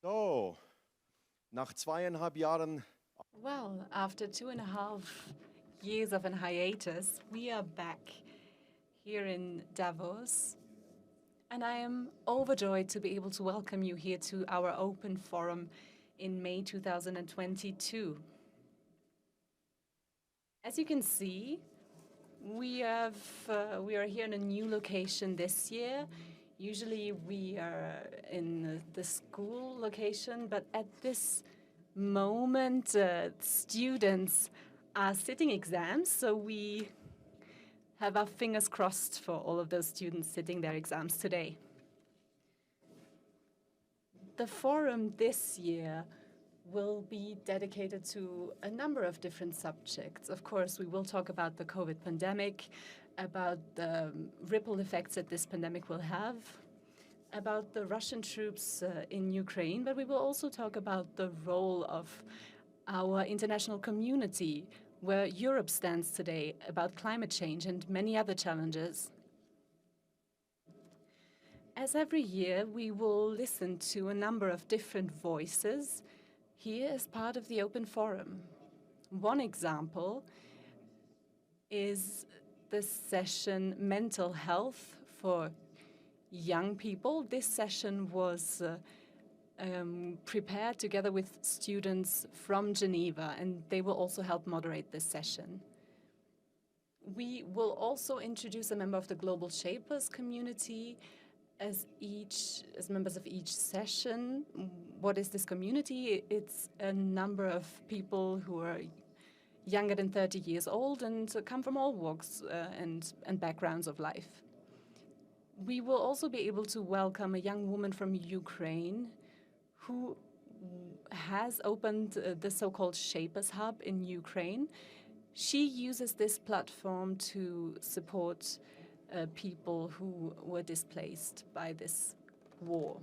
So, nach 2,5 Jahren. Well, after 2.5 years of an hiatus, we are back here in Davos, and I am overjoyed to be able to welcome you here to our open forum in May 2022. As you can see, we are here in a new location this year. Usually we are in the school location, but at this moment, students are sitting exams, so we have our fingers crossed for all of those students sitting their exams today. The forum this year will be dedicated to a number of different subjects. Of course, we will talk about the COVID pandemic, about the ripple effects that this pandemic will have, about the Russian troops in Ukraine, but we will also talk about the role of our international community, where Europe stands today, about climate change and many other challenges. As every year, we will listen to a number of different voices here as part of the open forum. One example is the session Mental Health for Young People. This session was prepared together with students from Geneva, and they will also help moderate this session. We will also introduce a member of the Global Shapers community as members of each session. What is this community? It's a number of people who are younger than 30 years old and come from all walks and backgrounds of life. We will also be able to welcome a young woman from Ukraine who has opened the so-called Shapers Hub in Ukraine. She uses this platform to support people who were displaced by this war.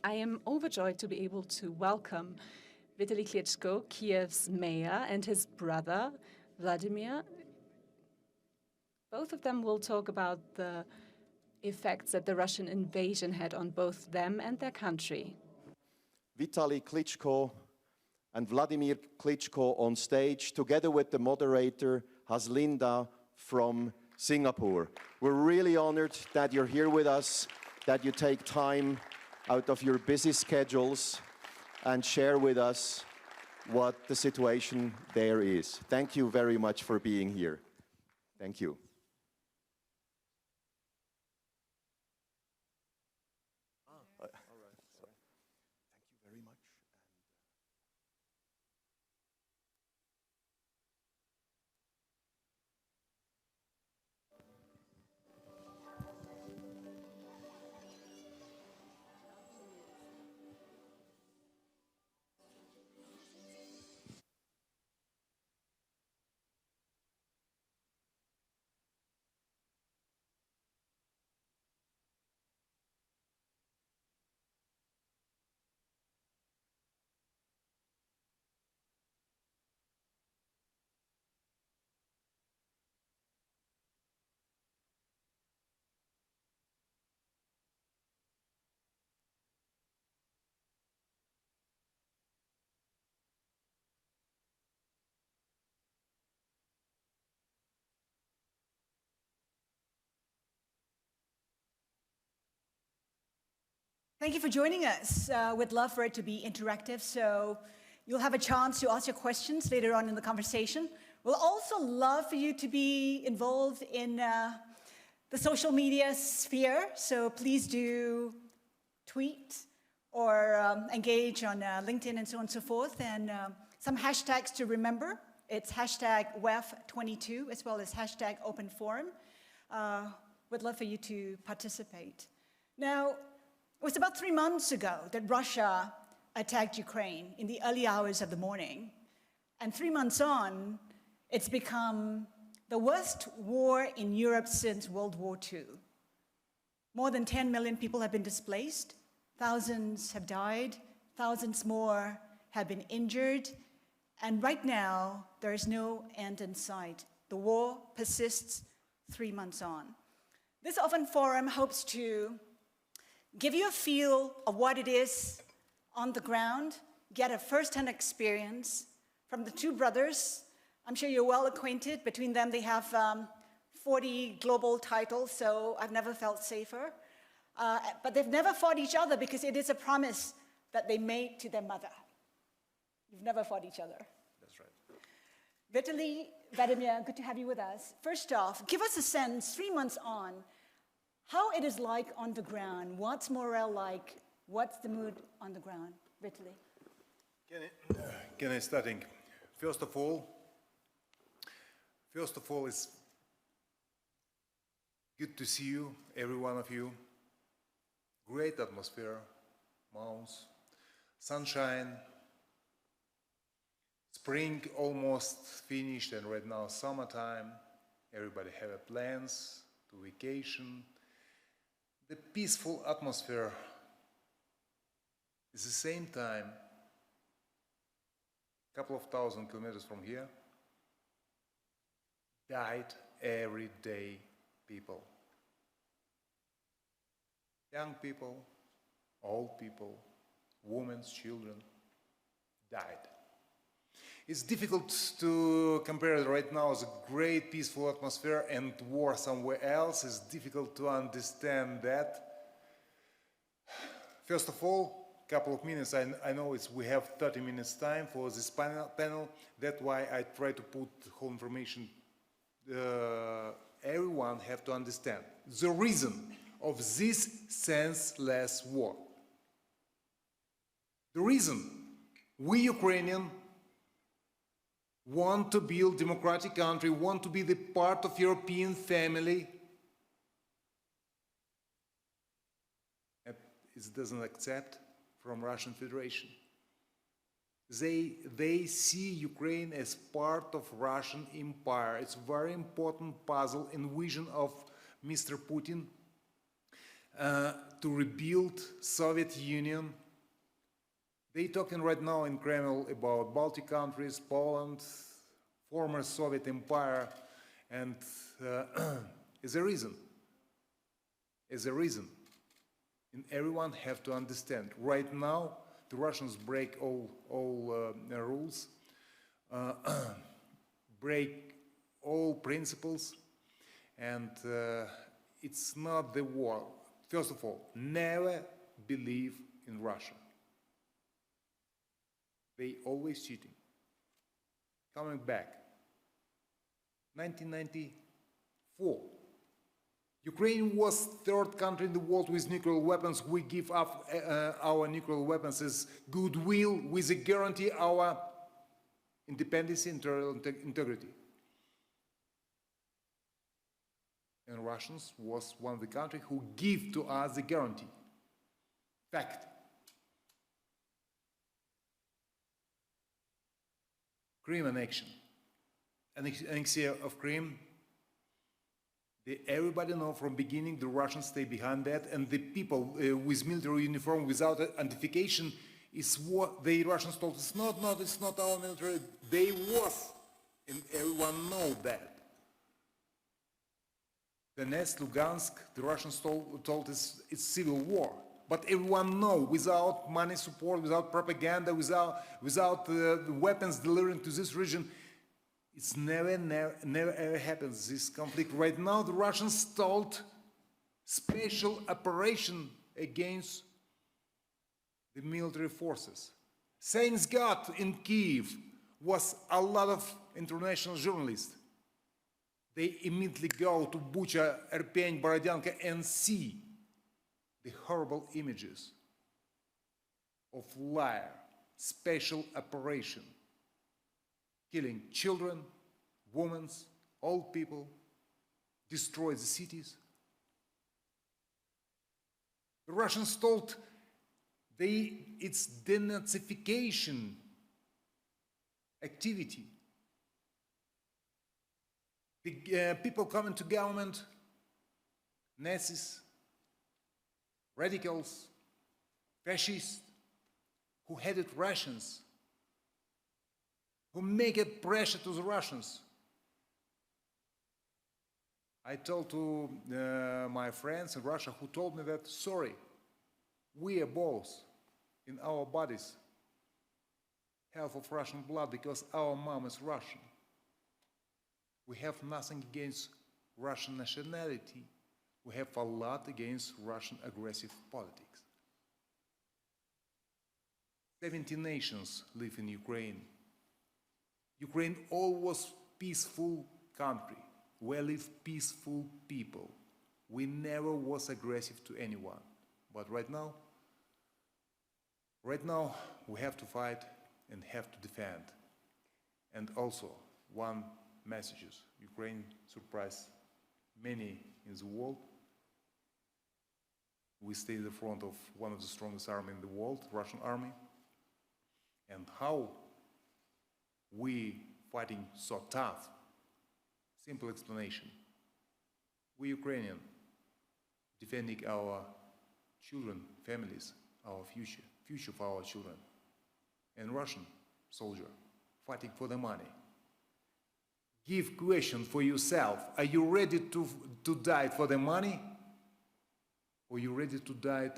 I am overjoyed to be able to welcome Vitaliy Klitschko, Kiev's mayor, and his brother, Wladimir. Both of them will talk about the effects that the Russian invasion had on both them and their country. Vitaliy Klitschko and Wladimir Klitschko on stage, together with the moderator, Haslinda from Singapore. We're really honored that you're here with us, that you take time out of your busy schedules and share with us what the situation there is. Thank you very much for being here. Thank you. Thank you for joining us. We'd love for it to be interactive, so you'll have a chance to ask your questions later on in the conversation. We'll also love for you to be involved in the social media sphere, so please do tweet or engage on LinkedIn and so on and so forth. And some hashtags to remember. It's hashtag WEF22 as well as hashtag Open Forum. We'd love for you to participate. Now, it was about 3 months ago that Russia attacked Ukraine in the early hours of the morning. And 3 months on, it's become the worst war in Europe since World War II. More than 10 million people have been displaced. Thousands have died. Thousands more have been injured. And right now, there is no end in sight. The war persists 3 months on. This Open Forum hopes to give you a feel of what it is on the ground, get a first-hand experience from the two brothers. I'm sure you're well acquainted. Between them, they have 40 global titles, so I've never felt safer. But they've never fought each other because it is a promise that they made to their mother. You've never fought each other. That's right. Vitaliy, Wladimir, good to have you with us. First off, give us a sense, 3 months on, how it is like on the ground. What's morale like? What's the mood on the ground? Vitaliy. Can I starting? First of all, it's good to see you, every one of you. Great atmosphere, mountains, sunshine. Spring almost finished, and right now summertime. Everybody have plans to vacation. The peaceful atmosphere. At the same time, a couple of thousand kilometers from here, died everyday people. Young people, old people, women, children, died. It's difficult to compare it right now as a great peaceful atmosphere and war somewhere else. It's difficult to understand that. First of all, couple of minutes, I know we have 30 minutes time for this panel. That's why I try to put the whole information. Everyone have to understand the reason of this senseless war. The reason we Ukrainians want to build democratic country, want to be the part of European family, and it doesn't accept from Russian Federation. They see Ukraine as part of Russian Empire. It's a very important puzzle and vision of Mr. Putin to rebuild Soviet Union. They talking right now in Kremlin about Baltic countries, Poland, former Soviet Empire, and is a reason. And everyone have to understand. Right now, the Russians break all rules, break all principles, and it's not the war. First of all, never believe in Russia. They always cheating. Coming back, 1994. Ukraine was third country in the world with nuclear weapons. We give up our nuclear weapons as goodwill with a guarantee our independence and territorial integrity. And Russians was one of the countries who give to us the guarantee. Fact. Crimea annexion. Annexation of Crimea. Everybody know from beginning the Russians stay behind that, and the people with military uniform without identification is what the Russians told us. It's not our military. They was, and everyone know that. Donetsk, Lugansk, the Russians told us it's civil war. But everyone know, without money support, without propaganda, without the weapons delivering to this region, it's never ever happens, this conflict. Right now, the Russians stalled special operation against the military forces. Thanks God, in Kyiv was a lot of international journalists. They immediately go to Bucha, Irpin, Borodyanka and see the horrible images of liar, special operation, killing children, women, old people, destroy the cities. The Russians told it's denazification activity. The people coming to government, Nazis, radicals, fascists, who hated Russians, who make it pressure to the Russians. I told to my friends in Russia who told me that, sorry, we are both in our bodies half of Russian blood because our mom is Russian. We have nothing against Russian nationality. We have a lot against Russian aggressive politics. 70 nations live in Ukraine. Ukraine always peaceful country, where live peaceful people. We never was aggressive to anyone. But right now we have to fight and have to defend. And also, one message is Ukraine surprised many in the world. We stay in the front of one of the strongest armies in the world, Russian army. And how we fighting so tough? Simple explanation. We Ukrainian defending our children, families, our future for our children. And Russian soldier fighting for the money. Give question for yourself. Are you ready to die for the money? Or are you ready to die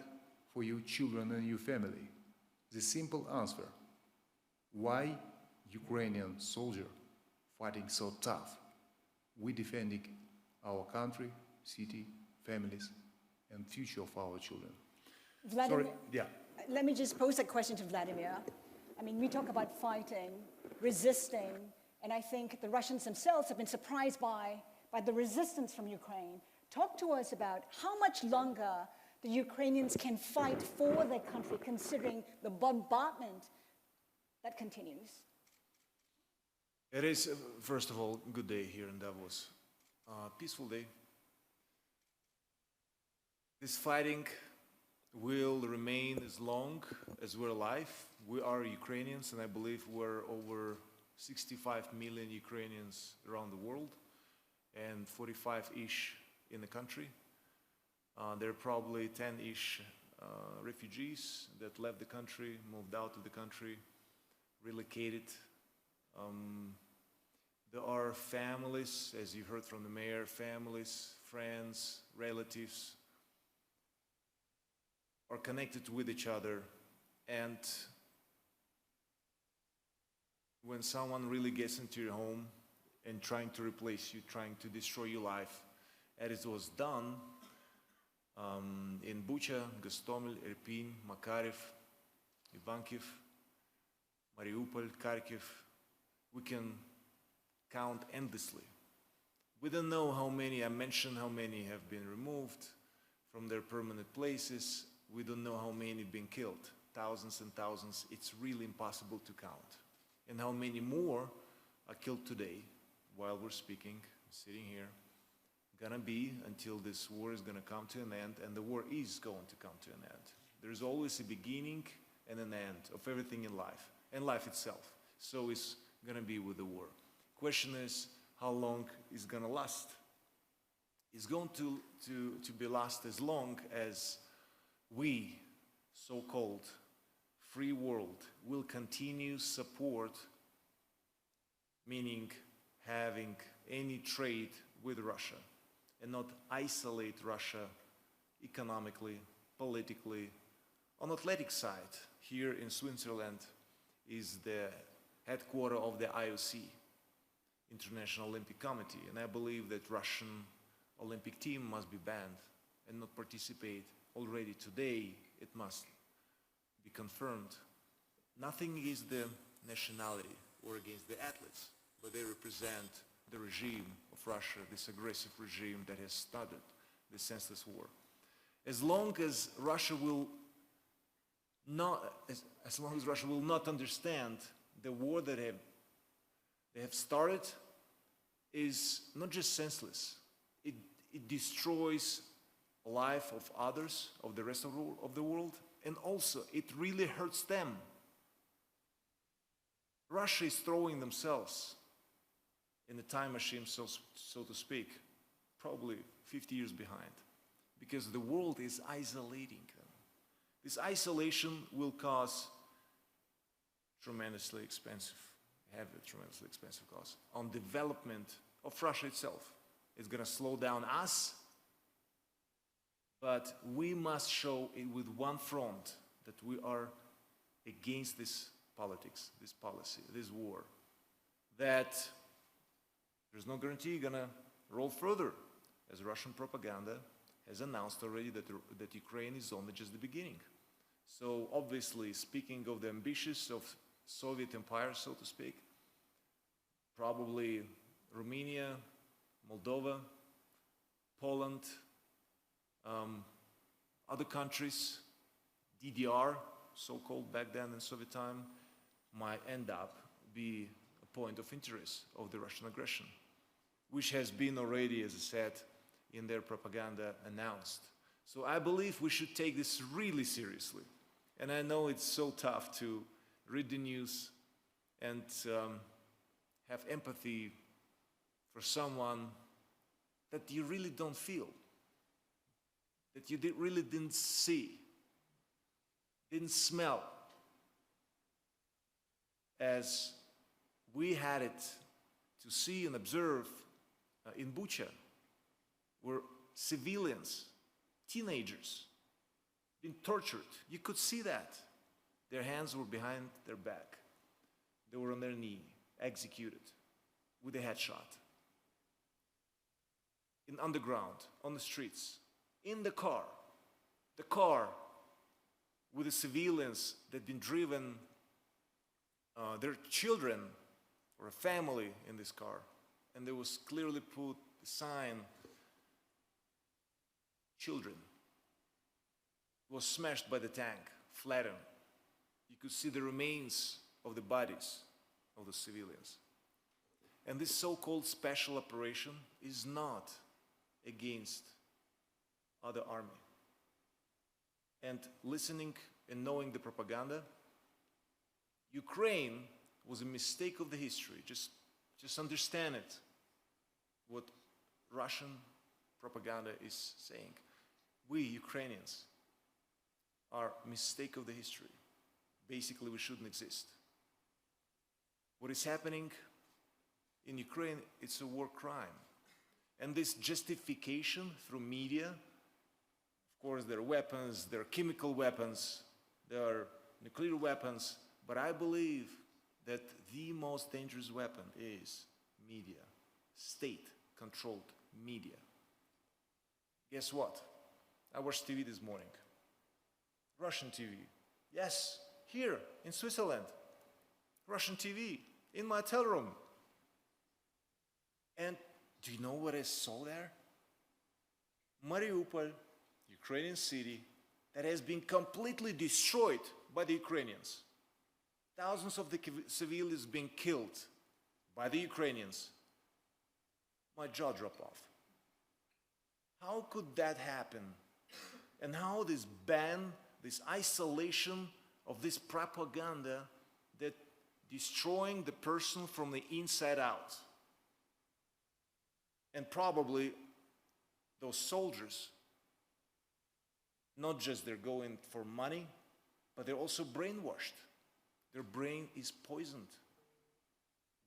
for your children and your family? The simple answer. Why Ukrainian soldier fighting so tough? We defending our country, city, families, and future of our children. Vladimir, Sorry, yeah. let me just pose a question to Vladimir. I mean, we talk about fighting, resisting, and I think the Russians themselves have been surprised by the resistance from Ukraine. Talk to us about how much longer the Ukrainians can fight for their country, considering the bombardment that continues. It is, first of all, good day here in Davos. Peaceful day. This fighting will remain as long as we're alive. We are Ukrainians, and I believe we're over 65 million Ukrainians around the world, and 45-ish in the country. There are probably 10-ish refugees that left the country, moved out of the country, relocated. There are families, as you heard from the mayor, families, friends, relatives are connected with each other. And when someone really gets into your home and trying to replace you, trying to destroy your life, as it was done in Bucha, Gostomel, Irpin, Makarev, Ivankiv, Mariupol, Kharkiv, we can count endlessly. We don't know how many, I mentioned how many have been removed from their permanent places. We don't know how many have been killed, thousands and thousands. It's really impossible to count. And how many more are killed today while we're speaking, sitting here, gonna be until this war is gonna come to an end, and the war is going to come to an end. There's always a beginning and an end of everything in life, and life itself. So it's gonna be with the war. Question is, how long is gonna last? It's going to be last as long as we, so-called free world, will continue support, meaning having any trade with Russia, and not isolate Russia economically, politically. On the athletic side, here in Switzerland is the headquarters of the IOC, International Olympic Committee, and I believe that Russian Olympic team must be banned and not participate. Already today, it must be confirmed. Nothing is the nationality or against the athletes, but they represent the regime of Russia, this aggressive regime that has started the senseless war. As long as Russia will not, as long as Russia will not understand the war that they have started is not just senseless. It destroys life of others, of the rest of the world, and also it really hurts them. Russia is throwing themselves in the time machine, so to speak, probably 50 years behind, because the world is isolating them. This isolation will cause tremendously expensive cost on development of Russia itself. It's going to slow down us, but we must show it with one front that we are against this politics, this policy, this war, that there's no guarantee gonna roll further, as Russian propaganda has announced already that Ukraine is only just the beginning. So obviously, speaking of the ambitions of Soviet empire, so to speak, probably Romania, Moldova, Poland, other countries, DDR, so-called back then in Soviet time, might end up be a point of interest of the Russian aggression, which has been already, as I said, in their propaganda announced. So I believe we should take this really seriously. And I know it's so tough to read the news and have empathy for someone that you really don't feel, that you really didn't see, didn't smell, as we had it to see and observe in Bucha, where civilians, teenagers, been tortured. You could see that. Their hands were behind their back. They were on their knee, executed with a headshot. In underground, on the streets, in the car with the civilians that had been driven, their children or a family in this car, and there was clearly put the sign, children. It was smashed by the tank, flattened. You could see the remains of the bodies of the civilians. And this so-called special operation is not against other army. And listening and knowing the propaganda, Ukraine was a mistake of the history. Just understand it, what Russian propaganda is saying. We, Ukrainians, are a mistake of the history. Basically, we shouldn't exist. What is happening in Ukraine, it's a war crime. And this justification through media, of course, there are weapons, there are chemical weapons, there are nuclear weapons, but I believe that the most dangerous weapon is media, state-controlled media. Guess what? I watched TV this morning. Russian TV. Yes, here in Switzerland. Russian TV in my hotel room. And do you know what I saw there? Mariupol, Ukrainian city, that has been completely destroyed by the Ukrainians. Thousands of the civilians being killed by the Ukrainians. My jaw dropped off. How could that happen? And how this ban, this isolation of this propaganda that destroying the person from the inside out. And probably those soldiers, not just they're going for money, but they're also brainwashed. Their brain is poisoned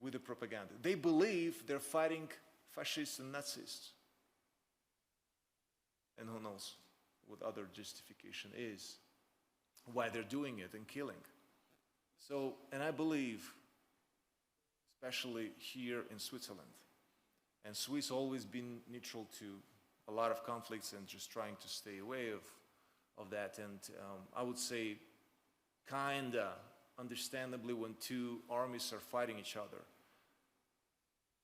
with the propaganda. They believe they're fighting fascists and Nazis. And who knows what other justification is, why they're doing it and killing. So, and I believe, especially here in Switzerland, and Swiss always been neutral to a lot of conflicts and just trying to stay away of that. And I would say, kinda understandably, when two armies are fighting each other,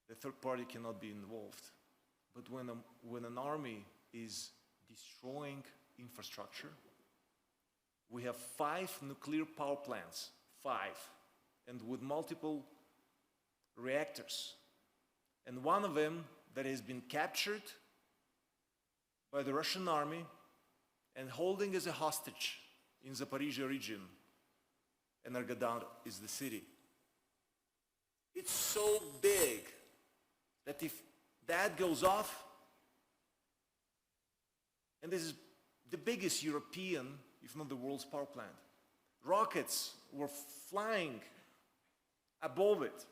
the third party cannot be involved. But when an army is destroying infrastructure, we have 5 nuclear power plants, 5, and with multiple reactors. And one of them that has been captured by the Russian army and holding as a hostage in Zaporizhia region, Energodar is the city. It's so big that if that goes off, and this is the biggest European, if not the world's power plant, rockets were flying above it.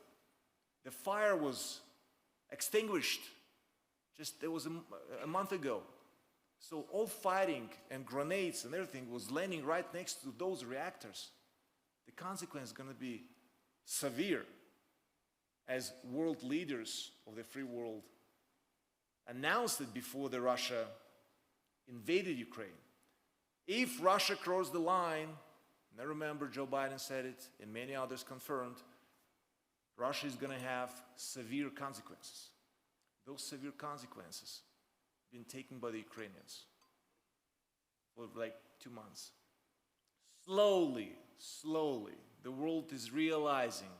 The fire was extinguished there was a month ago. So all fighting and grenades and everything was landing right next to those reactors. the consequence is going to be severe, as world leaders of the free world announced it before the Russia invaded Ukraine. If Russia crossed the line, and I remember Joe Biden said it, and many others confirmed, Russia is going to have severe consequences. Those severe consequences have been taken by the Ukrainians for like 2 months. Slowly, the world is realizing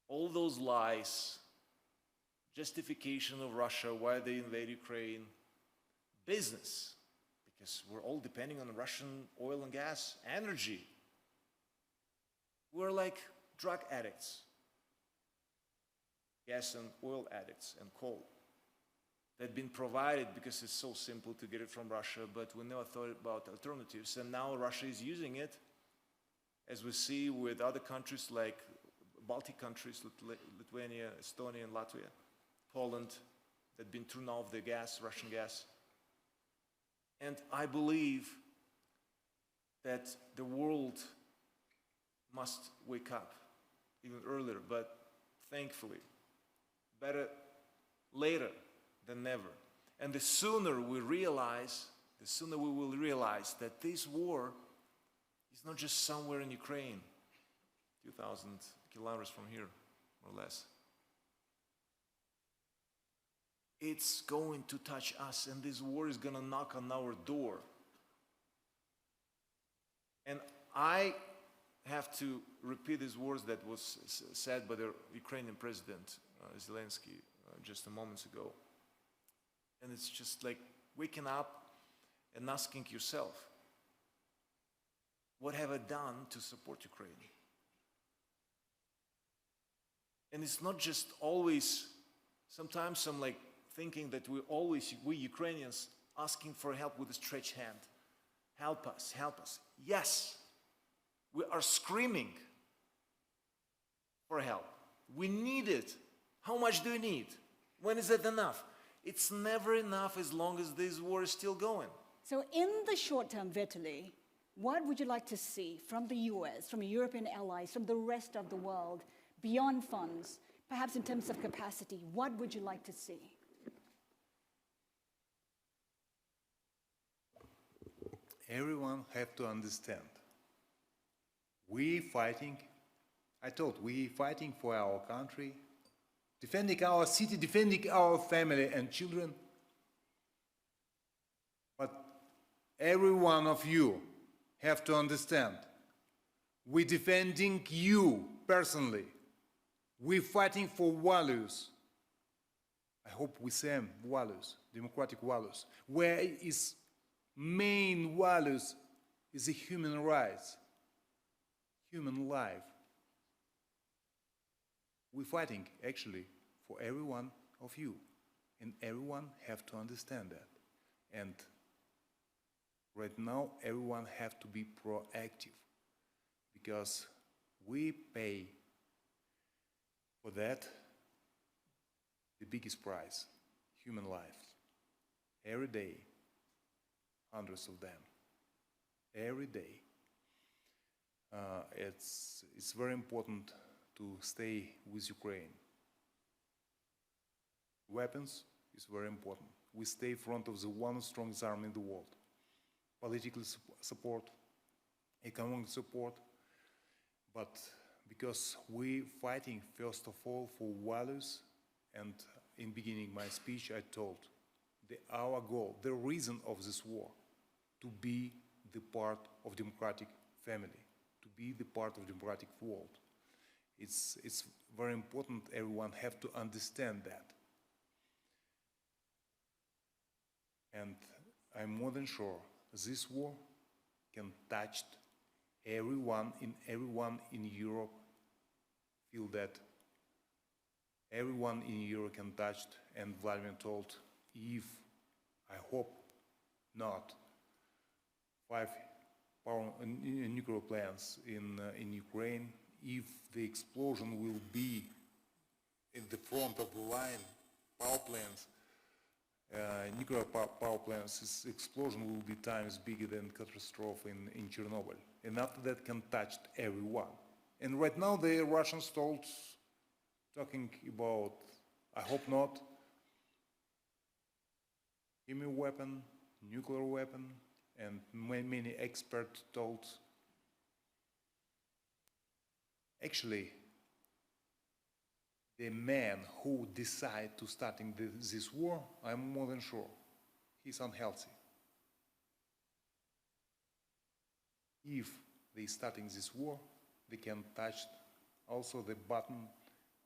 all those lies, justification of Russia, why they invade Ukraine, business, because we're all depending on Russian oil and gas, energy. We're like drug addicts, gas and oil addicts, and coal. They've been provided because it's so simple to get it from Russia, but we never thought about alternatives, and now Russia is using it, as we see with other countries like Baltic countries, Lithuania, Estonia, and Latvia, Poland, that have been turned off the gas, Russian gas. And I believe that the world must wake up even earlier, but thankfully, better later than never. And the sooner we realize, the sooner we will realize that this war is not just somewhere in Ukraine, 2,000 kilometers from here, more or less. It's going to touch us, and this war is going to knock on our door. And I have to repeat these words that was said by the Ukrainian president, Zelensky, just a moment ago. And it's just like waking up and asking yourself, what have I done to support Ukraine? And it's not just always, sometimes I'm like thinking that we Ukrainians asking for help with a stretched hand. Help us, help us. Yes, we are screaming for help. We need it. How much do you need? When is it enough? It's never enough as long as this war is still going. So in the short term, Vitaliy, what would you like to see from the US, from European allies, from the rest of the world, beyond funds, perhaps in terms of capacity? What would you like to see? Everyone have to understand. We fighting, I told, we fighting for our country, defending our city, defending our family and children. But every one of you have to understand, we're defending you personally. We're fighting for values. I hope we same values, democratic values, where is main values is the human rights, human life. We're fighting actually for every one of you, and everyone have to understand that. And right now, everyone have to be proactive, because we pay for that the biggest price, human life. Every day, hundreds of them. Every day. It's very important to stay with Ukraine. Weapons is very important. We stay in front of the one strongest army in the world. Political support, economic support, but because we're fighting first of all for values, and in beginning my speech I told our goal, the reason of this war, to be the part of democratic family, to be the part of democratic world. It's very important, everyone have to understand that. And I'm more than sure this war can touch everyone in Europe, feel that everyone in Europe can touch, and Vladimir told, if, I hope not, 5 power nuclear plants in Ukraine, if the explosion will be in the front of the line, power plants, nuclear power plants, this explosion will be times bigger than catastrophe in Chernobyl. And after that can touch everyone. And right now the Russians talking about, I hope not, chemical weapon, nuclear weapon, and many experts told actually the man who decide to starting this war, I'm more than sure, he's unhealthy. If they starting this war, they can touch also the button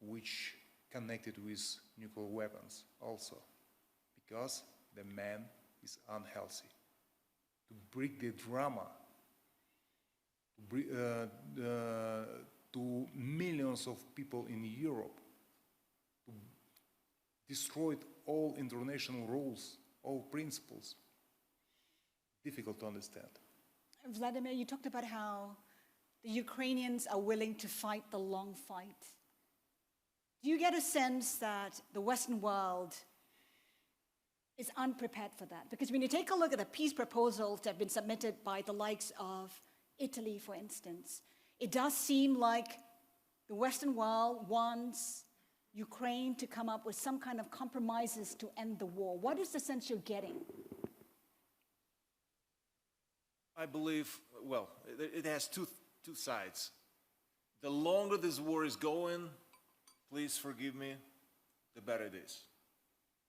which connected with nuclear weapons also, because the man is unhealthy. To break the drama, to millions of people in Europe, to destroy all international rules, all principles, difficult to understand. Vladimir, you talked about how the Ukrainians are willing to fight the long fight. Do you get a sense that the Western world is unprepared for that? Because when you take a look at the peace proposals that have been submitted by the likes of Italy, for instance, it does seem like the Western world wants Ukraine to come up with some kind of compromises to end the war. What is the sense you're getting? I believe, well, it has two sides. The longer this war is going, please forgive me, the better it is.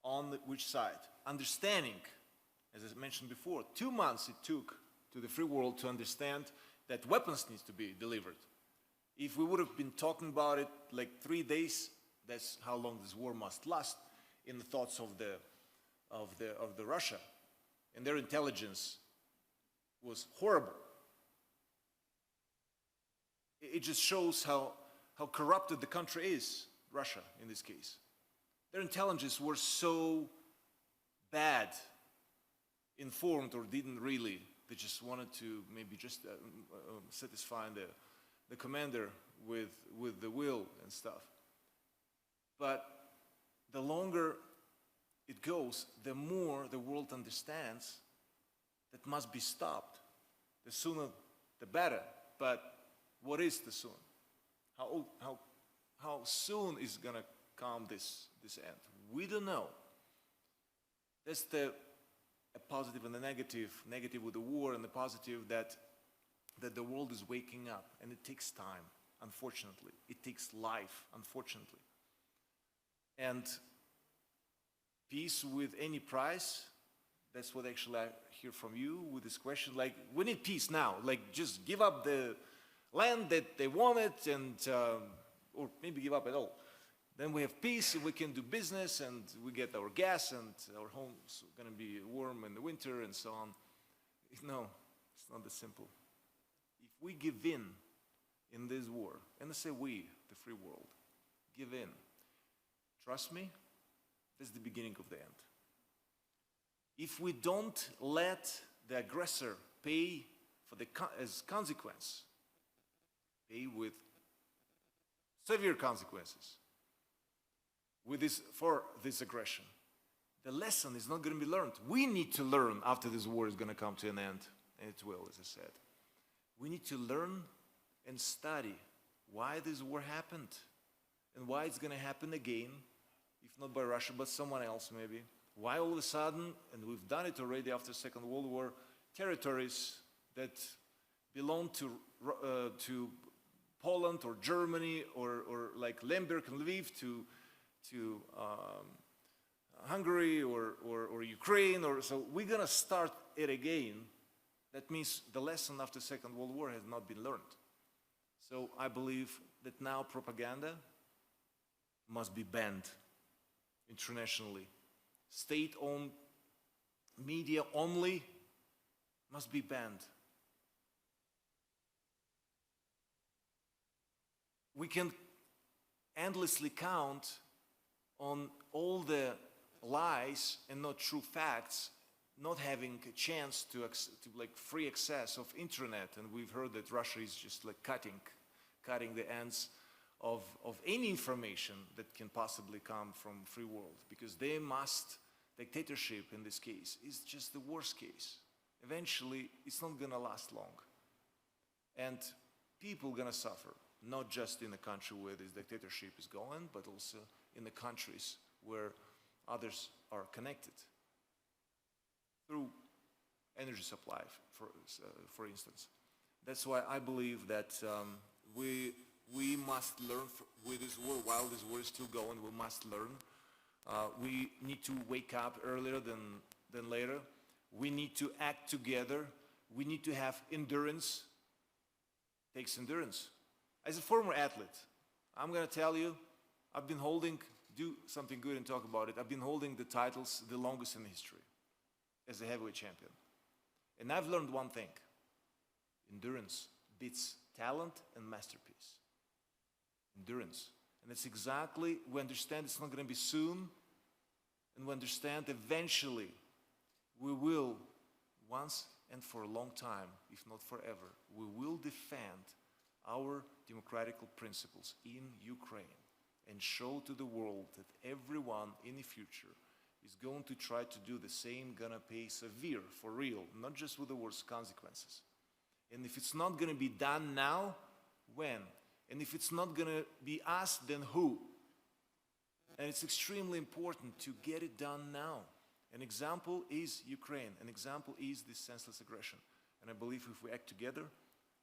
On which side? Understanding, as I mentioned before, 2 months it took to the free world to understand that weapons need to be delivered. If we would have been talking about it like 3 days, that's how long this war must last in the thoughts of the Russia. And their intelligence was horrible. It just shows how corrupted the country is, Russia in this case. Their intelligence were so bad informed, or didn't really. They just wanted to maybe just satisfy the commander with the will and stuff. But the longer it goes, the more the world understands that must be stopped. The sooner, the better. But what is the soon? How soon is gonna come this end? We don't know. That's a positive and a negative. Negative with the war, and the positive that the world is waking up, and it takes time, unfortunately. It takes life, unfortunately. And peace with any price, that's what actually I hear from you with this question. Like, we need peace now. Like, just give up the land that they wanted, and or maybe give up at all. Then we have peace, and we can do business, and we get our gas, and our homes are going to be warm in the winter, and so on. No, it's not that simple. If we give in this war, and I say we, the free world, give in, trust me, that's the beginning of the end. If we don't let the aggressor pay for as consequence, pay with severe consequences for this aggression, the lesson is not going to be learned. We need to learn after this war is going to come to an end, and it will, as I said. We need to learn and study why this war happened and why it's going to happen again, if not by Russia, but someone else maybe. Why all of a sudden, and we've done it already after the Second World War, territories that belong to Poland or Germany or like Lemberg and Lviv to Hungary or Ukraine, so we're gonna start it again. That means the lesson after the Second World War has not been learned. So I believe that now propaganda must be banned internationally. State-owned media only must be banned. We can endlessly count on all the lies and not true facts, not having a chance to like free access of internet, and we've heard that Russia is just like cutting the ends of any information that can possibly come from free world, because they dictatorship in this case is just the worst case. Eventually, it's not going to last long. And people are going to suffer, not just in the country where this dictatorship is going, but also in the countries where others are connected through energy supply, for instance. That's why I believe that we must learn with this war. While this war is still going, we must learn. We need to wake up earlier than later. We need to act together. We need to have endurance. It takes endurance. As a former athlete, I'm going to tell you, I've been holding, do something good and talk about it, I've been holding the titles the longest in history as a heavyweight champion. And I've learned one thing. Endurance beats talent and masterpiece. Endurance. And it's exactly, we understand it's not going to be soon, and we understand eventually we will, once and for a long time, if not forever, we will defend our democratical principles in Ukraine and show to the world that everyone in the future is going to try to do the same, gonna pay severe, for real, not just with the worst consequences. And if it's not gonna be done now, when? And if it's not gonna be us, then who? And it's extremely important to get it done now. An example is Ukraine. An example is this senseless aggression. And I believe if we act together,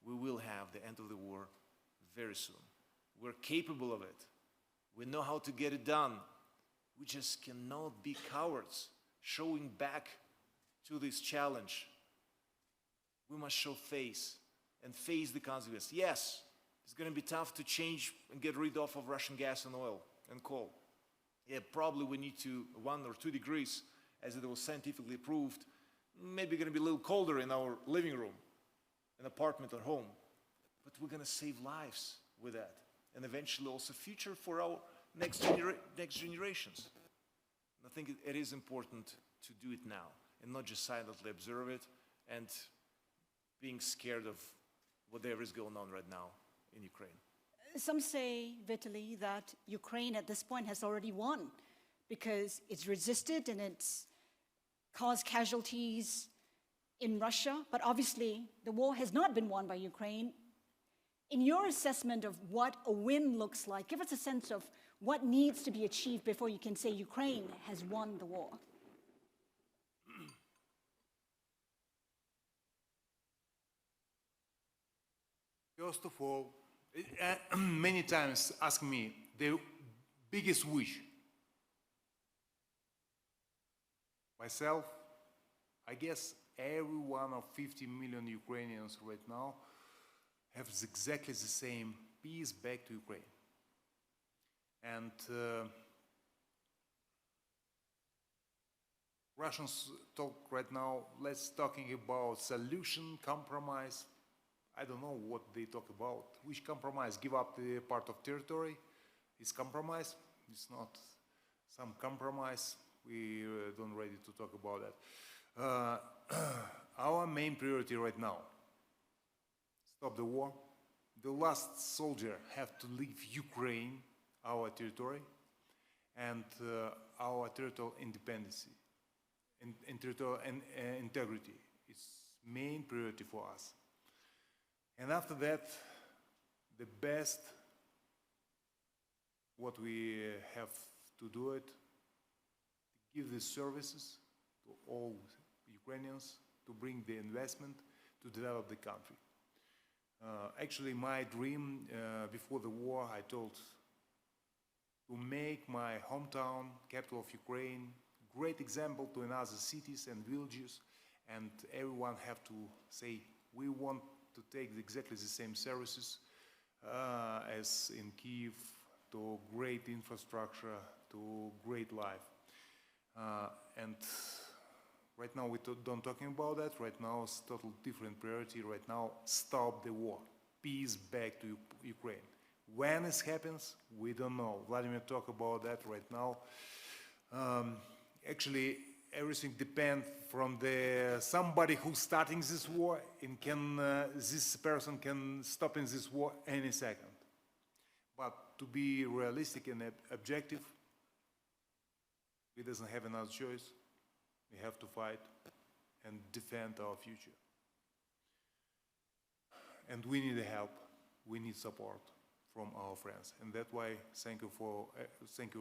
we will have the end of the war very soon. We're capable of it. We know how to get it done. We just cannot be cowards, showing back to this challenge. We must show face and face the consequences. Yes, it's going to be tough to change and get rid of Russian gas and oil and coal. Yeah, probably we need to 1 or 2 degrees, as it was scientifically proved, maybe going to be a little colder in our living room, an apartment or home. But we're going to save lives with that, and eventually also future for our next generations. And I think it is important to do it now, and not just silently observe it and being scared of whatever is going on right now in Ukraine. Some say, Vitaliy, that Ukraine at this point has already won because it's resisted and it's caused casualties in Russia. But obviously, the war has not been won by Ukraine. In your assessment of what a win looks like, give us a sense of what needs to be achieved before you can say Ukraine has won the war. First of all, many times ask me the biggest wish. Myself, I guess every one of 50 million Ukrainians right now has exactly the same peace back to Ukraine. And Russians talk right now, let's talking about solution, compromise. I don't know what they talk about. Which compromise? Give up the part of territory? Is compromise? It's not some compromise. We don't ready to talk about that. Our main priority right now, stop the war. The last soldier have to leave Ukraine, our territory, and our territorial independence and territorial integrity. It's main priority for us. And after that, the best, what we have to do it, give the services to all Ukrainians, to bring the investment, to develop the country. Actually, my dream before the war, I told to make my hometown, capital of Ukraine, great example to another cities and villages, and everyone have to say, we want to take exactly the same services as in Kyiv, to great infrastructure, to great life. And right now we don't talking about that. Right now it's total different priority. Right now, stop the war, peace back to Ukraine. When it happens, we don't know. Vladimir talked about that right now. Actually, everything depends from somebody who's starting this war, and this person can stop in this war any second. But to be realistic and objective, we doesn't have another choice. We have to fight and defend our future. And we need help. We need support from our friends. And that's why thank you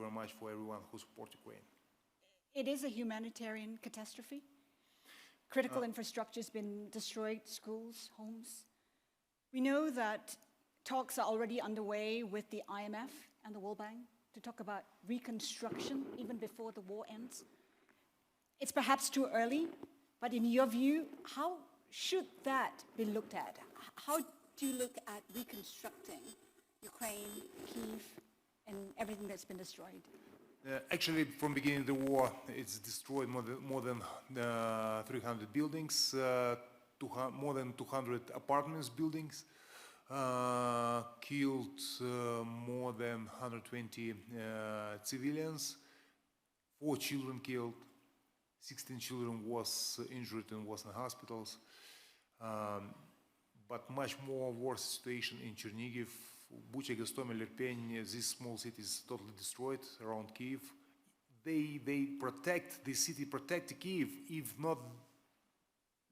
very much for everyone who supports Ukraine. It is a humanitarian catastrophe. Critical infrastructure has been destroyed, schools, homes. We know that talks are already underway with the IMF and the World Bank to talk about reconstruction even before the war ends. It's perhaps too early, but in your view, how should that be looked at? How do you look at reconstructing Ukraine, Kyiv, and everything that's been destroyed? Actually, from the beginning of the war, it's destroyed more than 300 buildings, more than 200 apartments buildings, killed more than 120 civilians, 4 children killed, 16 children was injured and was in hospitals. But much more worse situation in Chernihiv, Bucha, Gostomel, Irpin, these small cities totally destroyed around Kiev. They protect the city, protect Kiev. If not,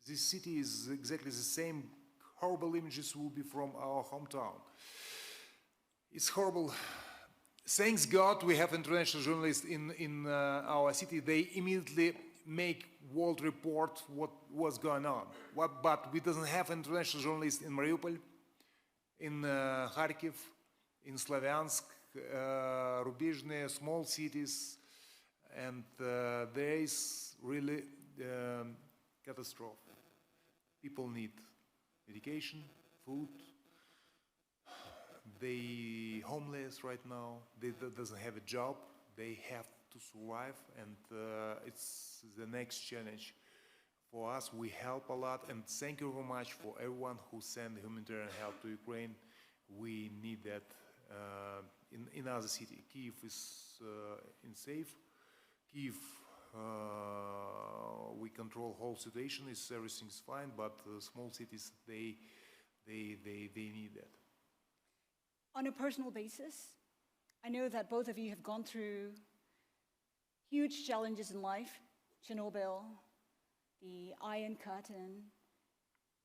this city is exactly the same. Horrible images will be from our hometown. It's horrible. Thanks God we have international journalists in our city. They immediately make world report what was going on. But we doesn't have international journalists in Mariupol, in Kharkiv, in Slavyansk, Rubizhne, small cities, and there is really catastrophe. People need medication, food. They homeless right now. They doesn't have a job. They have to survive, and it's the next challenge for us. We help a lot, and thank you very much for everyone who sent humanitarian help to Ukraine. We need that in other city. Kyiv is safe. Kyiv, we control whole situation. Everything's fine, but small cities they need that. On a personal basis, I know that both of you have gone through huge challenges in life, Chernobyl, the Iron Curtain.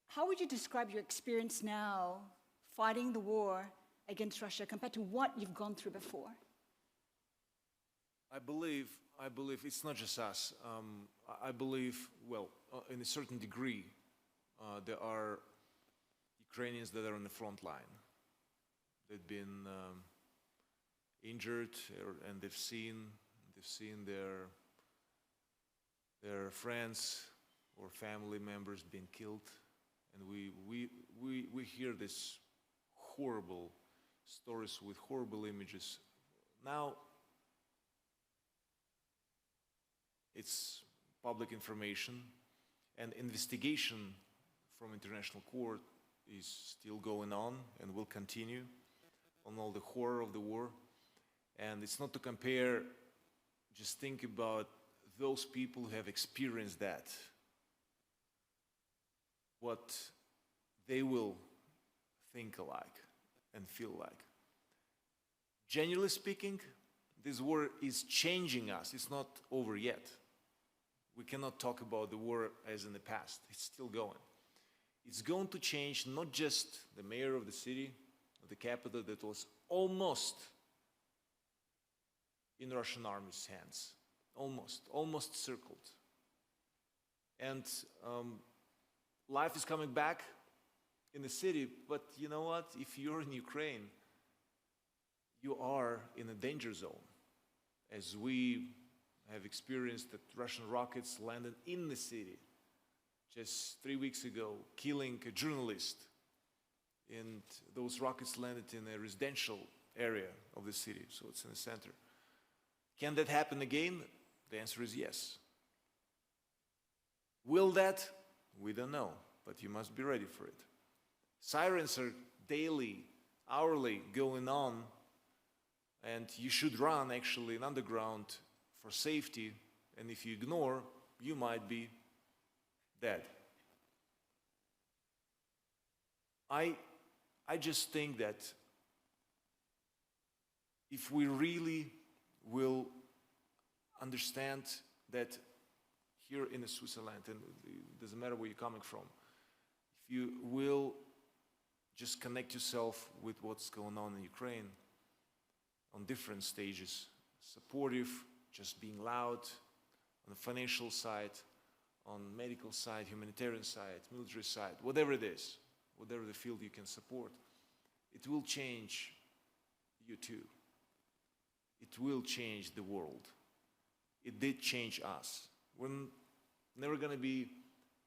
How would you describe your experience now fighting the war against Russia compared to what you've gone through before? I believe it's not just us. I believe, well, in a certain degree, there are Ukrainians that are on the front line. They've been injured, and they've seen their friends or family members being killed, and we hear these horrible stories with horrible images. Now it's public information, and investigation from international court is still going on and will continue on all the horror of the war. And it's not to compare, just think about those people who have experienced that, what they will think alike and feel like. Generally speaking, this war is changing us. It's not over yet. We cannot talk about the war as in the past. It's still going. It's going to change not just the mayor of the city, of the capital that was almost in Russian army's hands, almost circled. And life is coming back in the city, but you know what? If you're in Ukraine, you are in a danger zone, as we have experienced that Russian rockets landed in the city just 3 weeks ago, killing a journalist, and those rockets landed in a residential area of the city, so it's in the center. Can that happen again? The answer is yes. Will that? We don't know, but you must be ready for it. Sirens are daily, hourly going on, and you should run actually in underground for safety, and if you ignore, you might be dead. I just think that if we really will understand that here in Switzerland, and it doesn't matter where you're coming from, if you will just connect yourself with what's going on in Ukraine on different stages, supportive, just being loud, on the financial side, on medical side, humanitarian side, military side, whatever it is, whatever the field you can support, it will change you too. It will change the world. It did change us. We're never going to be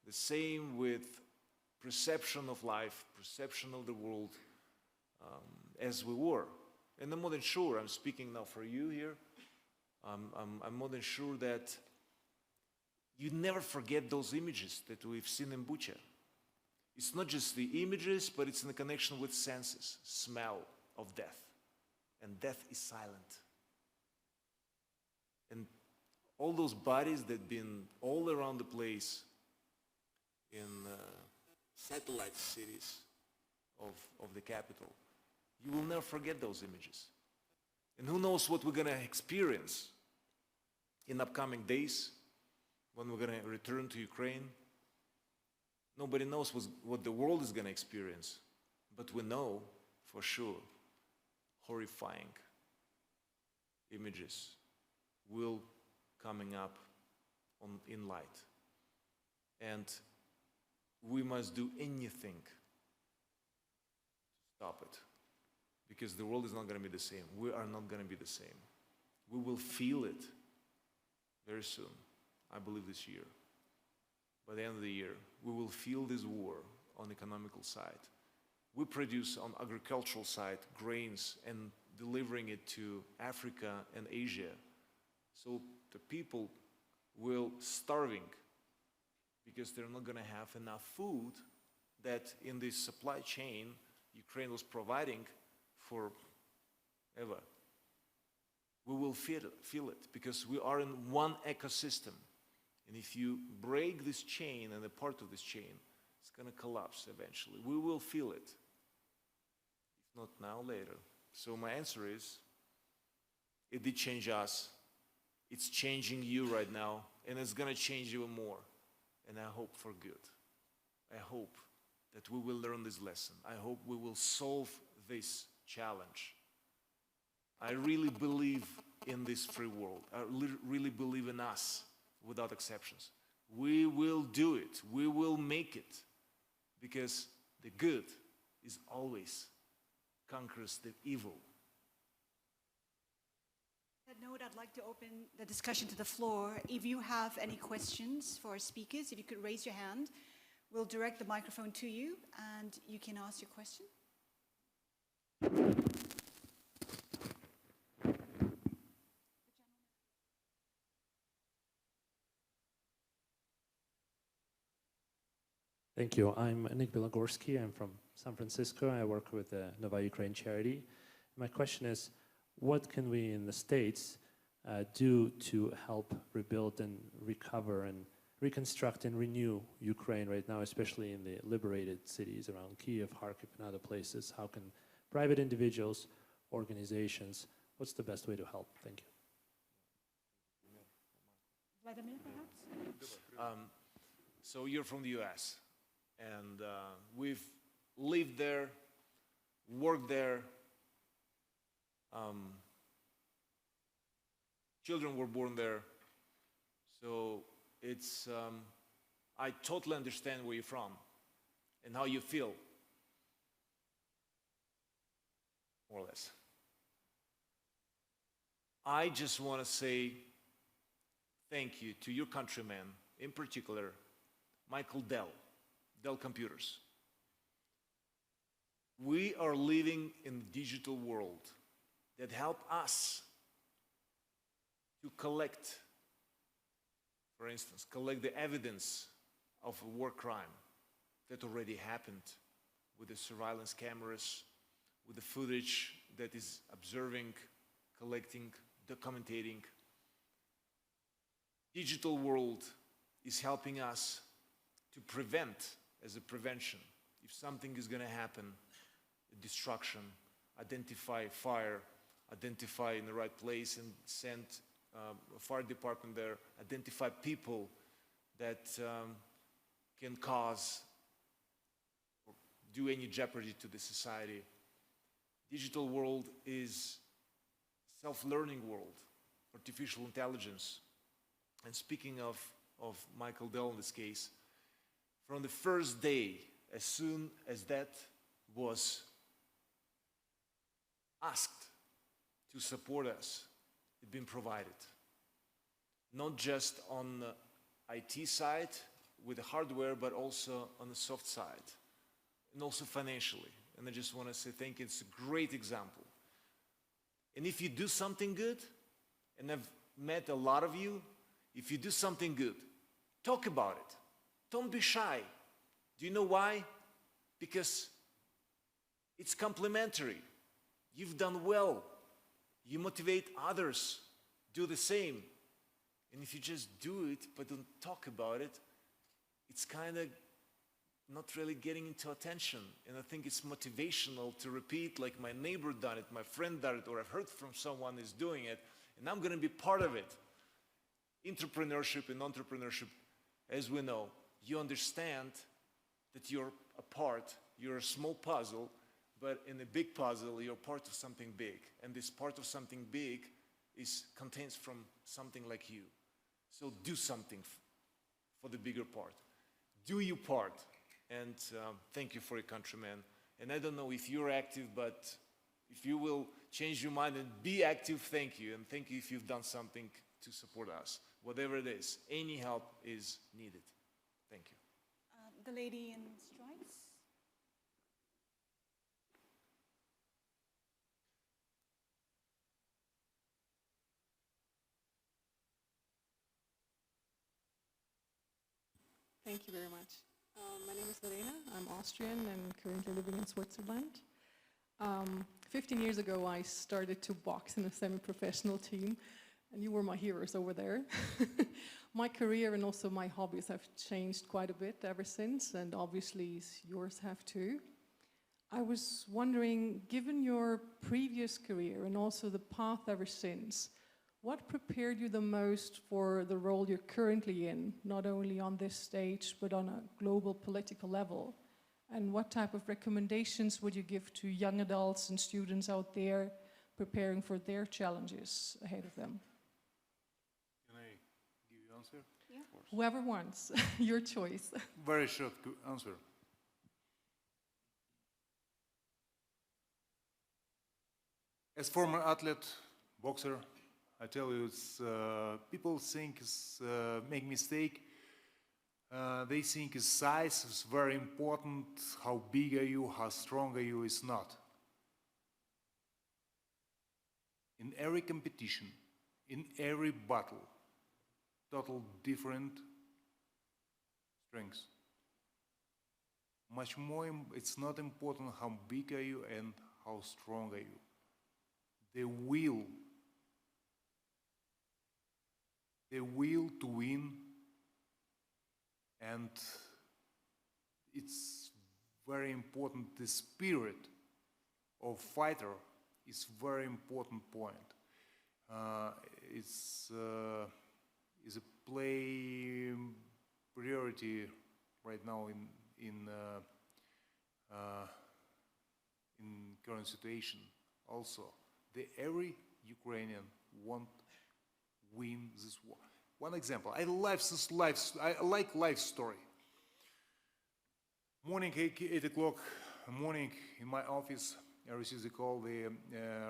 the same with perception of life, perception of the world as we were. And I'm more than sure, I'm speaking now for you here, I'm more than sure that you never forget those images that we've seen in Bucha. It's not just the images, but it's in the connection with senses, smell of death. And death is silent. And all those bodies that have been all around the place in satellite cities of the capital, you will never forget those images. And who knows what we're going to experience in upcoming days when we're going to return to Ukraine. Nobody knows what the world is going to experience, but we know for sure horrifying images will coming up in light. And we must do anything to stop it, because the world is not going to be the same. We are not going to be the same. We will feel it very soon, I believe this year. By the end of the year, we will feel this war on the economical side. We produce on agricultural side grains and delivering it to Africa and Asia. So the people will starving because they're not going to have enough food that in this supply chain Ukraine was providing forever. We will feel it because we are in one ecosystem. And if you break this chain and a part of this chain, it's going to collapse eventually. We will feel it. If not now, later. So my answer is, it did change us. It's changing you right now, and it's going to change even more. And I hope for good. I hope that we will learn this lesson. I hope we will solve this challenge. I really believe in this free world. I really believe in us, without exceptions. We will do it. We will make it. Because the good is always conquers the evil. On that note, I'd like to open the discussion to the floor. If you have any questions for our speakers, if you could raise your hand, we'll direct the microphone to you and you can ask your question. Thank you. I'm Nick Bilagorski. I'm from San Francisco. I work with the Nova Ukraine charity. My question is, what can we in the States do to help rebuild and recover and reconstruct and renew Ukraine right now, especially in the liberated cities around Kyiv, Kharkiv, and other places? How can private individuals, organizations, what's the best way to help? Thank you. Wladimir, perhaps? So you're from the US, and we've lived there, worked there. Children were born there. So it's, I totally understand where you're from and how you feel, more or less. I just want to say thank you to your countrymen, in particular, Michael Dell Computers. We are living in a digital world that help us to collect, for instance, collect the evidence of a war crime that already happened with the surveillance cameras, with the footage that is observing, collecting, documenting. Digital world is helping us to prevent, as a prevention, if something is going to happen, destruction, identify fire, identify in the right place and send a fire department there, identify people that can cause or do any jeopardy to the society. Digital world is self-learning world, artificial intelligence. And speaking of Michael Dell in this case, from the first day, as soon as that was asked to support us, it's been provided. Not just on the IT side with the hardware, but also on the soft side, and also financially. And I just want to say thank you. It's a great example. And if you do something good, and I've met a lot of you, if you do something good, talk about it. Don't be shy. Do you know why? Because it's complementary. You've done well. You motivate others, do the same. And if you just do it but don't talk about it, it's kind of not really getting into attention. And I think it's motivational to repeat, like my neighbor done it, my friend done it, or I've heard from someone is doing it, and I'm going to be part of it. Entrepreneurship and entrepreneurship, as we know, you understand that you're a part, you're a small puzzle, but in a big puzzle, you're part of something big. And this part of something big contains from something like you. So do something for the bigger part. Do your part. And thank you for your countrymen. And I don't know if you're active, but if you will change your mind and be active, thank you. And thank you if you've done something to support us. Whatever it is, any help is needed. Thank you. The lady in stripes. Thank you very much. My name is Lorena. I'm Austrian and currently living in Switzerland. 15 years ago, I started to box in a semi-professional team, and you were my heroes over there. My career and also my hobbies have changed quite a bit ever since, and obviously yours have too. I was wondering, given your previous career and also the path ever since, what prepared you the most for the role you're currently in, not only on this stage, but on a global political level? And what type of recommendations would you give to young adults and students out there preparing for their challenges ahead of them? Can I give you an answer? Yeah. Whoever wants, your choice. Very short answer. As former athlete, boxer, I tell you, people think make mistake. They think size is very important. How big are you? How strong are you? Is not. In every competition, in every battle, total different strengths. Much more, it's not important how big are you and how strong are you. The will to win, and it's very important. The spirit of fighter is very important point. It's a play priority right now in current situation. Also, every Ukrainian want win this war. One example, I like life story. Morning, 8 o'clock morning in my office, I received a call, the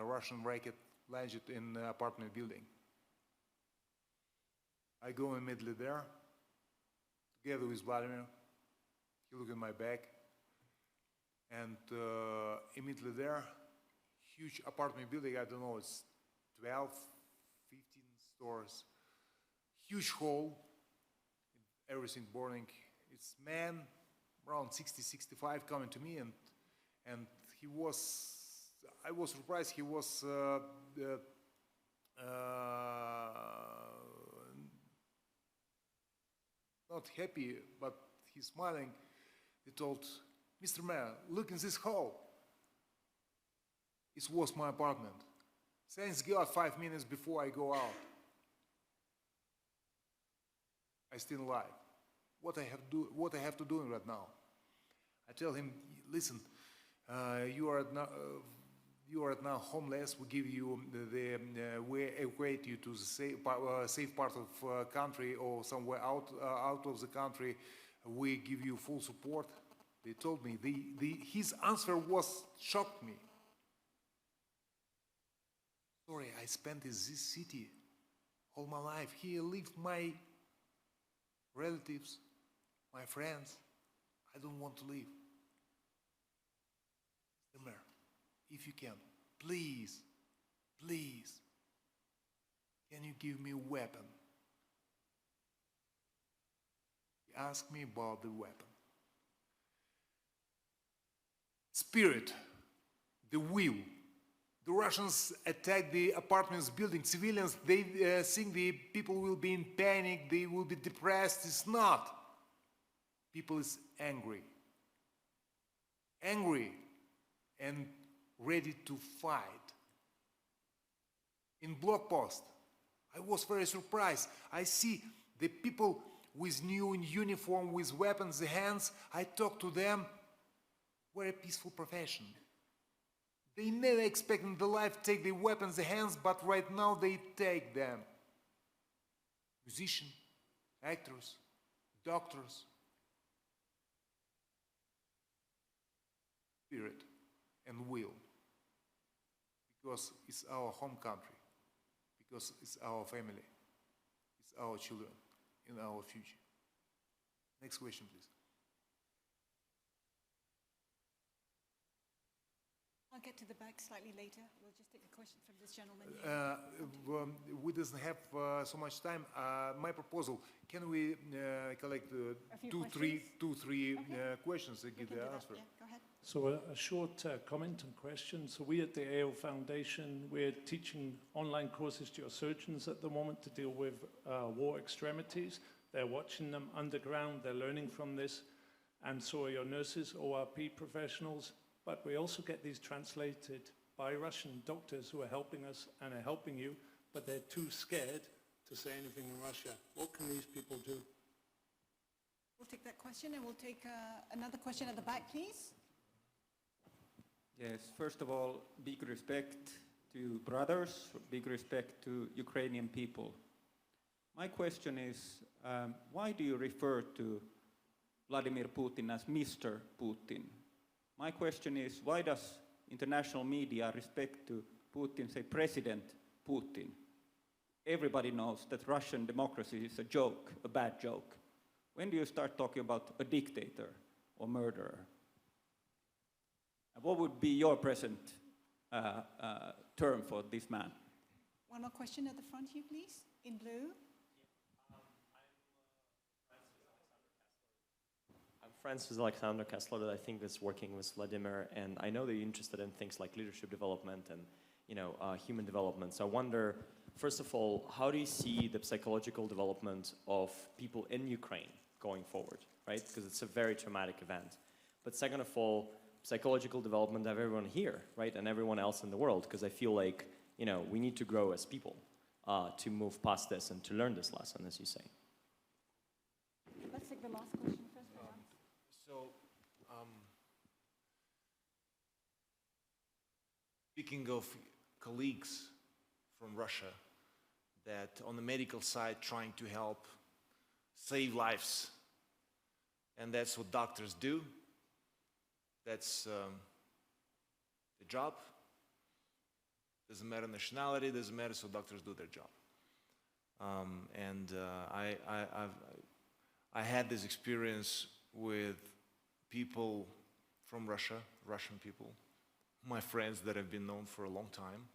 Russian rocket landed in the apartment building. I go immediately there, together with Vladimir. He looked at my back, and immediately there, huge apartment building, I don't know, it's 12, 15 stores, huge hall, everything burning. It's man around 60, 65 coming to me, and he was, I was surprised, he was not happy, but he's smiling. He told, Mr. Mayor, look in this hall. It was my apartment. Thanks God, 5 minutes before I go out, I still alive. what I have to do right now. I tell him, listen, you are now homeless. We give you we evacuate you to the safe part of country or somewhere out of the country. We give you full support. They told me his answer shocked me. Sorry, I spent in this city all my life. Here live my relatives, my friends. I don't want to leave. Mr. Mayor, if you can, please, can you give me a weapon? He asked me about the weapon. Spirit, the will. The Russians attack the apartments building. Civilians, they think the people will be in panic, they will be depressed. It's not. People is angry. Angry and ready to fight. In blog post, I was very surprised. I see the people with new uniform, with weapons in hands. I talk to them. Very peaceful profession. They never expect in their life to take their weapons in hands, but right now they take them. Musicians, actors, doctors. Spirit and will. Because it's our home country. Because it's our family. It's our children and our future. Next question, please. I'll get to the back slightly later. We'll just take a question from this gentleman here. We doesn't have so much time. My proposal: can we collect two, three questions and give the answer? Yeah, go ahead. So a short comment and question. So we at the AO Foundation, we're teaching online courses to your surgeons at the moment to deal with war extremities. They're watching them underground. They're learning from this. And so are your nurses, ORP professionals. But we also get these translated by Russian doctors who are helping us and are helping you, but they're too scared to say anything in Russia. What can these people do? We'll take that question and we'll take another question at the back, please. Yes, first of all, big respect to brothers, big respect to Ukrainian people. My question is, why do you refer to Vladimir Putin as Mr. Putin? My question is, why does international media respect to Putin say President Putin? Everybody knows that Russian democracy is a joke, a bad joke. When do you start talking about a dictator or murderer? What would be your present term for this man? One more question at the front here, please, in blue. I'm friends with Alexander Kessler that I think is working with Vladimir, and I know that you're interested in things like leadership development and human development. So I wonder, first of all, how do you see the psychological development of people in Ukraine going forward, right? Because it's a very traumatic event. But second of all, psychological development of everyone here, right, and everyone else in the world, because I feel like, we need to grow as people to move past this and to learn this lesson, as you say. Let's take the last question first. Speaking of colleagues from Russia that on the medical side trying to help save lives, and that's what doctors do. That's the job. Doesn't matter nationality, doesn't matter, so doctors do their job. I had this experience with people from Russia, Russian people, my friends that have been known for a long time.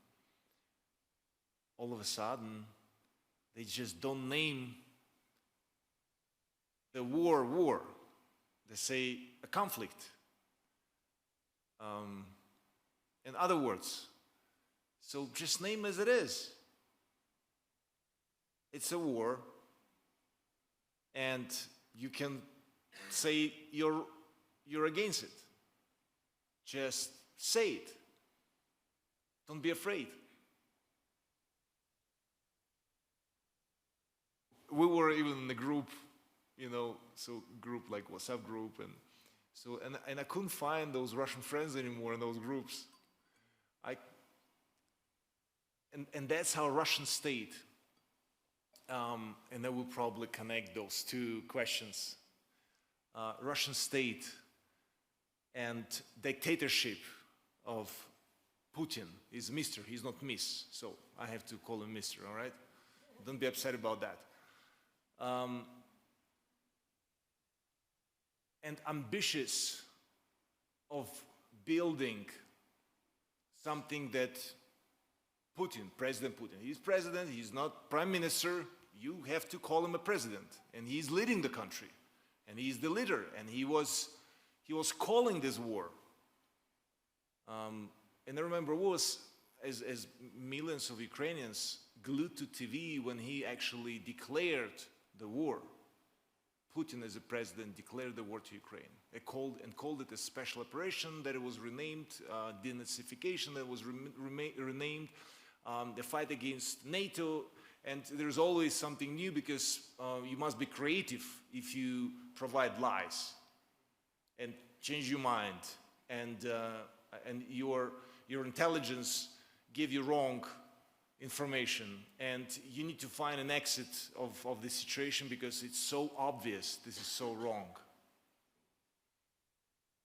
All of a sudden, they just don't name the war. They say a conflict. In other words, so just name as it is. It's a war, and you can say you're against it. Just say it. Don't be afraid. We were even in a group you know, so group like WhatsApp group, and so and I couldn't find those Russian friends anymore in those groups. And that's our Russian state. And I will probably connect those two questions. Russian state and dictatorship of Putin is Mr., he's not Miss, so I have to call him Mr., all right? Don't be upset about that. And ambitious of building something that Putin, President Putin, he's president, he's not prime minister, you have to call him a president, and he's leading the country, and he's the leader, and he was calling this war. And I remember as millions of Ukrainians glued to TV when he actually declared the war. Putin, as a president, declared the war to Ukraine. Called it a special operation, that it was renamed, denazification, that was renamed, the fight against NATO. And there's always something new, because you must be creative if you provide lies and change your mind, and your intelligence give you wrong information, and you need to find an exit of the situation, because it's so obvious this is so wrong.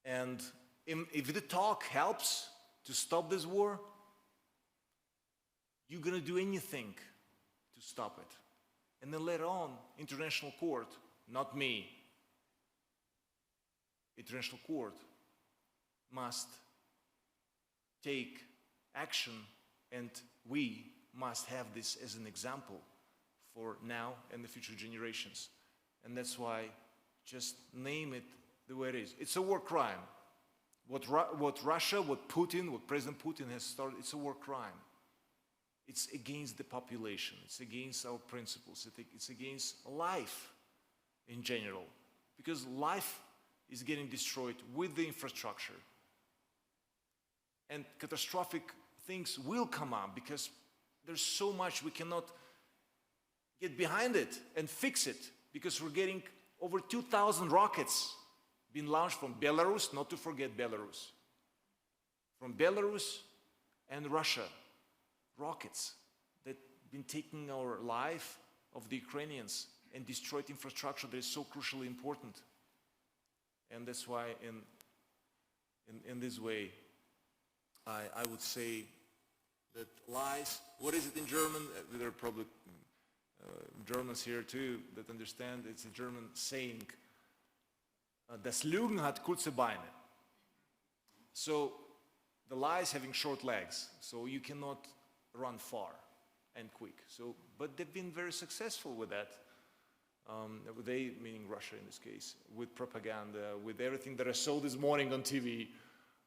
And if the talk helps to stop this war, you're going to do anything to stop it. And then later on, international court, not me, international court must take action, and we must have this as an example for now and the future generations. And that's why just name it the way it is. It's a war crime. What Russia, what Putin, what President Putin has started, it's a war crime. It's against the population. It's against our principles. It's against life in general. Because life is getting destroyed with the infrastructure. And catastrophic things will come up, because there's so much we cannot get behind it and fix it, because we're getting over 2,000 rockets being launched from Belarus, not to forget Belarus. From Belarus and Russia, rockets that have been taking our life of the Ukrainians and destroyed infrastructure that is so crucially important. And that's why in this way, I would say that lies, what is it in German? There are probably Germans here too that understand. It's a German saying, das Lügen hat kurze Beine. So the lies having short legs, so you cannot run far and quick. So, but they've been very successful with that. They, meaning Russia in this case, with propaganda, with everything that I saw this morning on TV.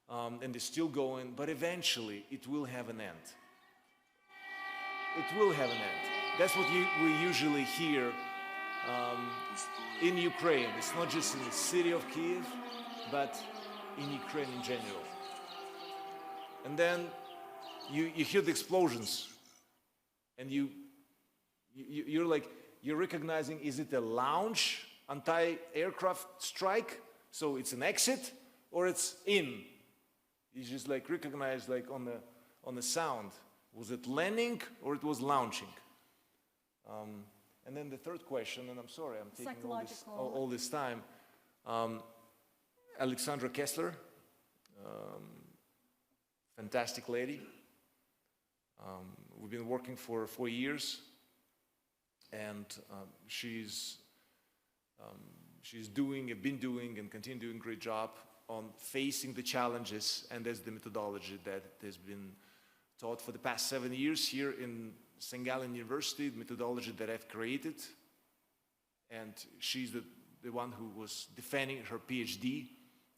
And they're still going, but eventually it will have an end. It will have an end. That's what we usually hear in Ukraine. It's not just in the city of Kyiv, but in Ukraine in general. And then you hear the explosions, and you're recognizing, is it a launch anti-aircraft strike? So it's an exit, or it's in? You just like recognize like on the sound, was it landing or it was launching? And then the third question, and I'm sorry, I'm taking all this time. Alexandra Kessler, fantastic lady. We've been working for 4 years, and she's been doing and continue doing a great job on facing the challenges, and that's the methodology that has been taught for the past 7 years here in St. Gallen University, the methodology that I've created. And she's the one who was defending her PhD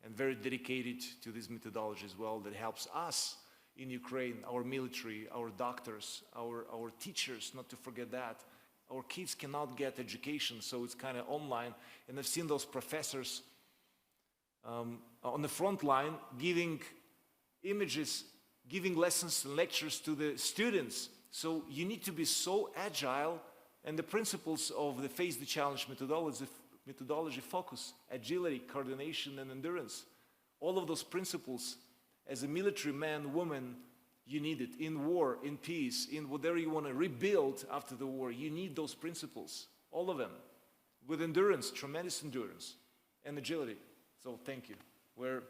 and very dedicated to this methodology as well, that helps us in Ukraine, our military, our doctors, our teachers, not to forget that. Our kids cannot get education, so it's kind of online. And I've seen those professors on the front line giving images, giving lessons and lectures to the students. So you need to be so agile, and the principles of the Face the Challenge methodology, focus, agility, coordination, and endurance. All of those principles, as a military man, woman, you need it. In war, in peace, in whatever you want to rebuild after the war, you need those principles, all of them, with endurance, tremendous endurance, and agility. So thank you. We're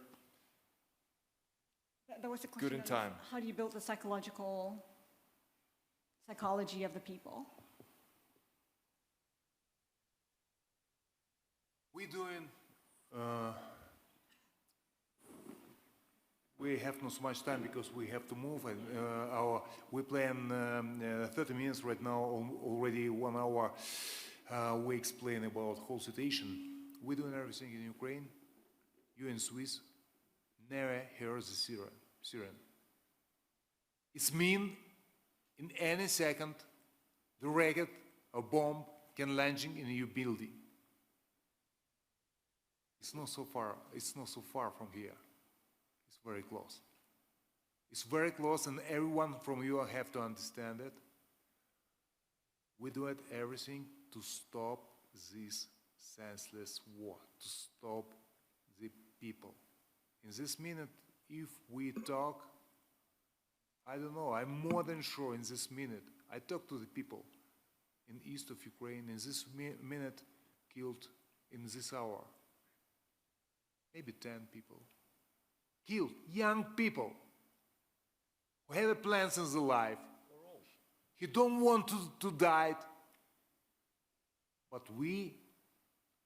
There was a question good in of time. how do you build the psychology of the people? We're doing, we have not so much time because we have to move, and we plan 30 minutes right now, already 1 hour. We explain about whole situation. We're doing everything in Ukraine. You in Swiss never heard the siren. It means in any second the rocket or bomb can landing in your building. It's not so far. It's not so far from here. It's very close. It's very close, and everyone from you have to understand it. We do it everything to stop this senseless war, to stop the people. In this minute, if we talk, I don't know, I'm more than sure in this minute, I talk to the people in east of Ukraine, in this minute killed in this hour, maybe 10 people. Killed, young people who have plans in their life. He don't want to die. But we,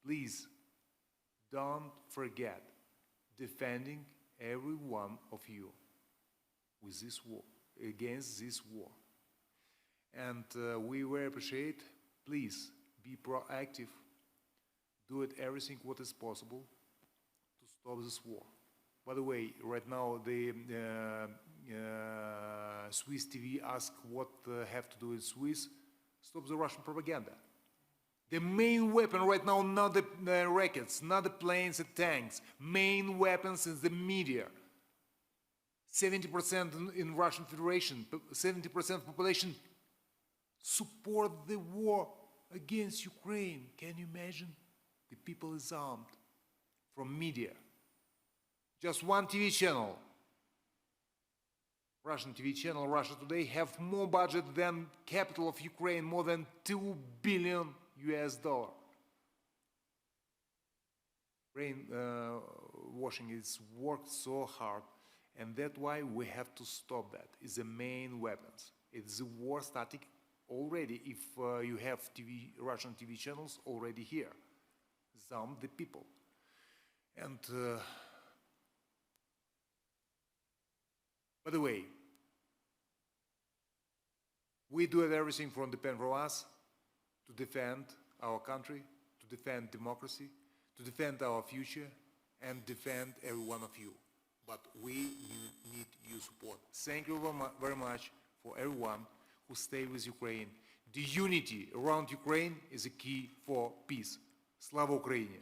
please, don't forget defending every one of you with this war, against this war. And we very appreciate, please, be proactive, do it everything what is possible to stop this war. By the way, right now the Swiss TV ask what have to do with Swiss. Stop the Russian propaganda. The main weapon right now, not the rockets, not the planes and tanks. Main weapons is the media. 70% in Russian Federation, 70% of population support the war against Ukraine. Can you imagine? The people is armed from media. Just one TV channel, Russian TV channel, Russia Today, have more budget than capital of Ukraine, more than $2 billion. Brainwashing is worked so hard, and that's why we have to stop that. It's the main weapons. It's the war static already. If you have Russian TV channels already here, some the people, and. By the way, we do everything depend from us to defend our country, to defend democracy, to defend our future, and defend every one of you. But we need your support. Thank you very much for everyone who stay with Ukraine. The unity around Ukraine is a key for peace. Slava Ukraini!